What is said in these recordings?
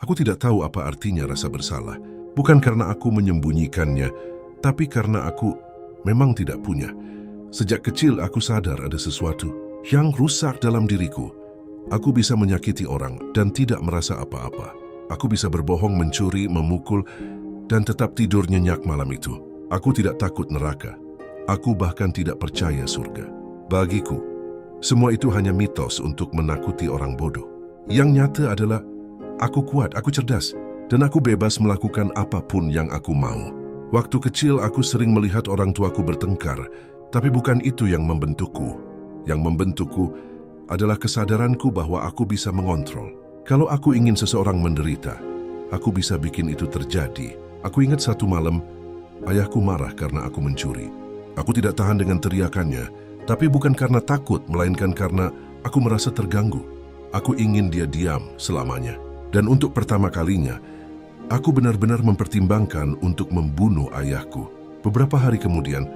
Aku tidak tahu apa artinya rasa bersalah. Bukan karena aku menyembunyikannya, tapi karena aku memang tidak punya. Sejak kecil aku sadar ada sesuatu yang rusak dalam diriku. Aku bisa menyakiti orang dan tidak merasa apa-apa. Aku bisa berbohong, mencuri, memukul, dan tetap tidur nyenyak malam itu. Aku tidak takut neraka. Aku bahkan tidak percaya surga. Bagiku, semua itu hanya mitos untuk menakuti orang bodoh. Yang nyata adalah aku kuat, aku cerdas, dan aku bebas melakukan apapun yang aku mau. Waktu kecil aku sering melihat orang tuaku bertengkar, tapi bukan itu yang membentukku. Yang membentukku adalah kesadaranku bahwa aku bisa mengontrol. Kalau aku ingin seseorang menderita, aku bisa bikin itu terjadi. Aku ingat satu malam, ayahku marah karena aku mencuri. Aku tidak tahan dengan teriakannya, tapi bukan karena takut, melainkan karena aku merasa terganggu. Aku ingin dia diam selamanya. Dan untuk pertama kalinya, aku benar-benar mempertimbangkan untuk membunuh ayahku. Beberapa hari kemudian,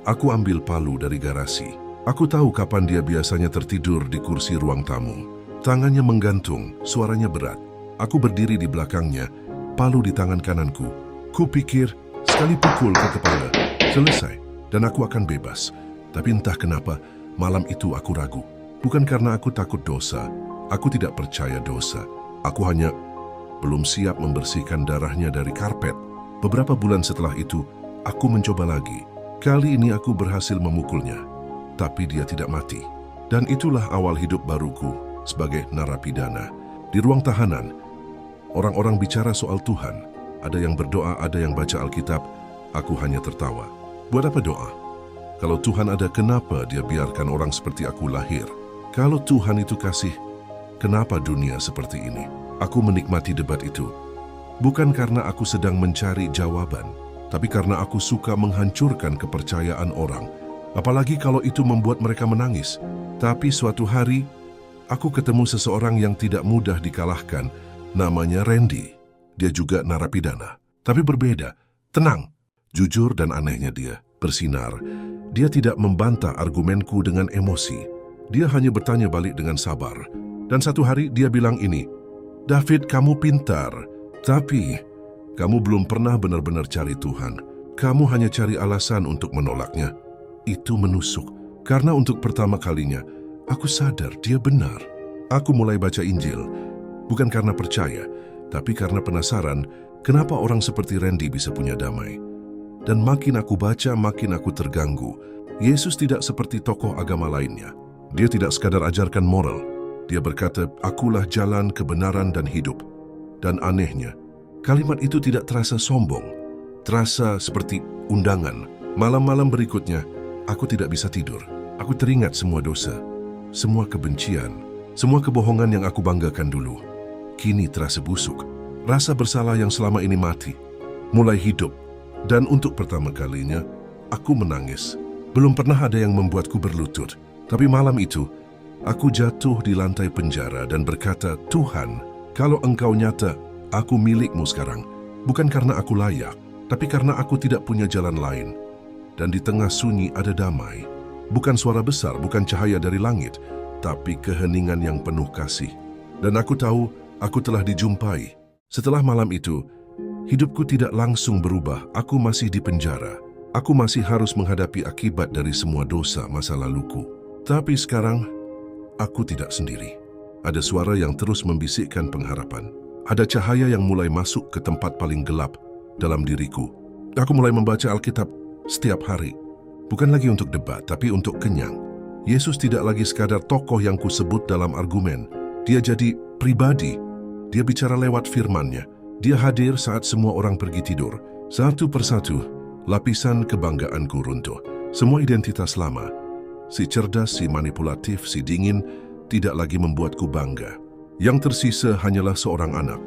aku ambil palu dari garasi. Aku tahu kapan dia biasanya tertidur di kursi ruang tamu. Tangannya menggantung, suaranya berat. Aku berdiri di belakangnya, palu di tangan kananku. Kupikir, sekali pukul ke kepala, selesai, dan aku akan bebas. Tapi entah kenapa, malam itu aku ragu. Bukan karena aku takut dosa, aku tidak percaya dosa. Aku hanya belum siap membersihkan darahnya dari karpet. Beberapa bulan setelah itu, aku mencoba lagi. Kali ini aku berhasil memukulnya, tapi dia tidak mati. Dan itulah awal hidup baruku sebagai narapidana. Di ruang tahanan, orang-orang bicara soal Tuhan. Ada yang berdoa, ada yang baca Alkitab. Aku hanya tertawa. Buat apa doa? Kalau Tuhan ada, kenapa dia biarkan orang seperti aku lahir? Kalau Tuhan itu kasih, kenapa dunia seperti ini? Aku menikmati debat itu. Bukan karena aku sedang mencari jawaban, tapi karena aku suka menghancurkan kepercayaan orang. Apalagi kalau itu membuat mereka menangis. Tapi suatu hari, aku ketemu seseorang yang tidak mudah dikalahkan. Namanya Randy. Dia juga narapidana. Tapi berbeda, tenang, jujur, dan anehnya dia bersinar. Dia tidak membantah argumenku dengan emosi. Dia hanya bertanya balik dengan sabar. Dan satu hari dia bilang ini, "David, kamu pintar, tapi kamu belum pernah benar-benar cari Tuhan. Kamu hanya cari alasan untuk menolaknya." Itu menusuk, karena untuk pertama kalinya, aku sadar dia benar. Aku mulai baca Injil, bukan karena percaya, tapi karena penasaran kenapa orang seperti Randy bisa punya damai. Dan makin aku baca, makin aku terganggu. Yesus tidak seperti tokoh agama lainnya. Dia tidak sekadar ajarkan moral. Dia berkata, "Akulah jalan, kebenaran, dan hidup." Dan anehnya, kalimat itu tidak terasa sombong. Terasa seperti undangan. Malam-malam berikutnya, aku tidak bisa tidur. Aku teringat semua dosa, semua kebencian, semua kebohongan yang aku banggakan dulu. Kini terasa busuk. Rasa bersalah yang selama ini mati mulai hidup. Dan untuk pertama kalinya, aku menangis. Belum pernah ada yang membuatku berlutut. Tapi malam itu, aku jatuh di lantai penjara dan berkata, "Tuhan, kalau Engkau nyata, aku milikmu sekarang. Bukan karena aku layak, tapi karena aku tidak punya jalan lain." Dan di tengah sunyi ada damai. Bukan suara besar, bukan cahaya dari langit, tapi keheningan yang penuh kasih. Dan aku tahu, aku telah dijumpai. Setelah malam itu, hidupku tidak langsung berubah. Aku masih di penjara. Aku masih harus menghadapi akibat dari semua dosa masa laluku. Tapi sekarang, aku tidak sendiri. Ada suara yang terus membisikkan pengharapan. Ada cahaya yang mulai masuk ke tempat paling gelap dalam diriku. Aku mulai membaca Alkitab setiap hari. Bukan lagi untuk debat, tapi untuk kenyang. Yesus tidak lagi sekadar tokoh yang kusebut dalam argumen. Dia jadi pribadi. Dia bicara lewat firman-Nya. Dia hadir saat semua orang pergi tidur. Satu persatu, lapisan kebanggaanku runtuh. Semua identitas lama, si cerdas, si manipulatif, si dingin, tidak lagi membuatku bangga. Yang tersisa hanyalah seorang anak,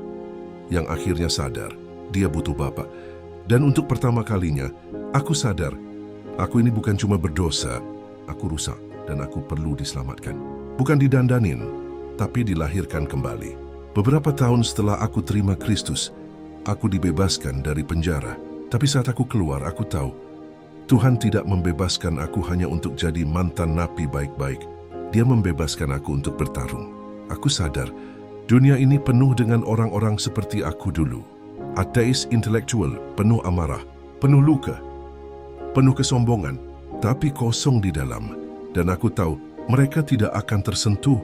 yang akhirnya sadar, dia butuh Bapa. Dan untuk pertama kalinya, aku sadar, aku ini bukan cuma berdosa, aku rusak, dan aku perlu diselamatkan. Bukan didandanin, tapi dilahirkan kembali. Beberapa tahun setelah aku terima Kristus, aku dibebaskan dari penjara. Tapi saat aku keluar, aku tahu Tuhan tidak membebaskan aku hanya untuk jadi mantan napi baik-baik. Dia membebaskan aku untuk bertarung. Aku sadar Dunia ini penuh dengan orang-orang seperti aku dulu. Ateis intelektual, penuh amarah, penuh luka, penuh kesombongan, tapi kosong di dalam. Dan aku tahu mereka tidak akan tersentuh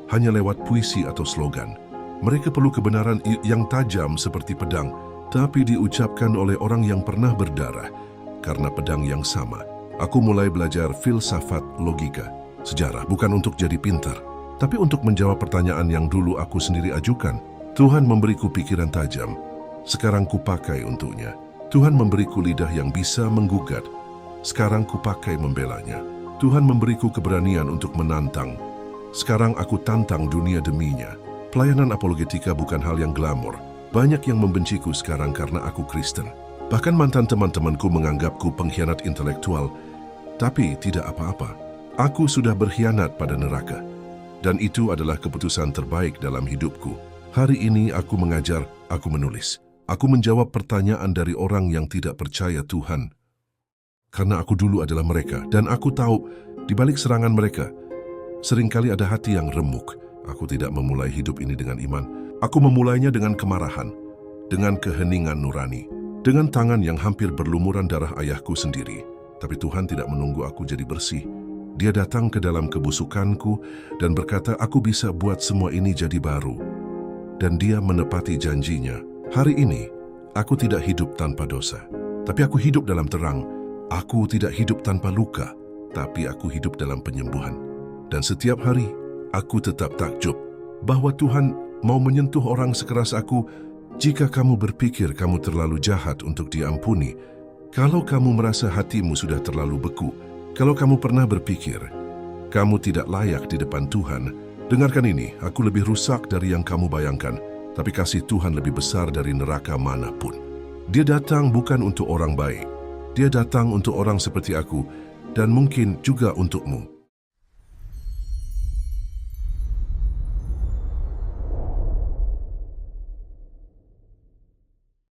hanya lewat puisi atau slogan. Mereka perlu kebenaran yang tajam seperti pedang, tapi diucapkan oleh orang yang pernah berdarah. Karena pedang yang sama, aku mulai belajar filsafat logika, sejarah, bukan untuk jadi pintar, tapi untuk menjawab pertanyaan yang dulu aku sendiri ajukan. Tuhan memberiku pikiran tajam, sekarang kupakai untuknya. Tuhan memberiku lidah yang bisa menggugat, sekarang kupakai membelanya. Tuhan memberiku keberanian untuk menantang, sekarang aku tantang dunia deminya. Pelayanan apologetika bukan hal yang glamor. Banyak yang membenciku sekarang karena aku Kristen. Bahkan mantan teman-temanku menganggapku pengkhianat intelektual, tapi tidak apa-apa. Aku sudah berkhianat pada neraka. Dan itu adalah keputusan terbaik dalam hidupku. Hari ini aku mengajar, aku menulis. Aku menjawab pertanyaan dari orang yang tidak percaya Tuhan. Karena aku dulu adalah mereka, dan aku tahu di balik serangan mereka, seringkali ada hati yang remuk. Aku tidak memulai hidup ini dengan iman. Aku memulainya dengan kemarahan, dengan keheningan nurani, dengan tangan yang hampir berlumuran darah ayahku sendiri. Tapi Tuhan tidak menunggu aku jadi bersih. Dia datang ke dalam kebusukanku dan berkata, aku bisa buat semua ini jadi baru. Dan dia menepati janjinya. Hari ini, aku tidak hidup tanpa dosa. Tapi aku hidup dalam terang. Aku tidak hidup tanpa luka. Tapi aku hidup dalam penyembuhan. Dan setiap hari, aku tetap takjub bahwa Tuhan mau menyentuh orang sekeras aku. Jika kamu berpikir kamu terlalu jahat untuk diampuni, kalau kamu merasa hatimu sudah terlalu beku, kalau kamu pernah berpikir, kamu tidak layak di depan Tuhan, dengarkan ini, aku lebih rusak dari yang kamu bayangkan, tapi kasih Tuhan lebih besar dari neraka manapun. Dia datang bukan untuk orang baik, dia datang untuk orang seperti aku, dan mungkin juga untukmu.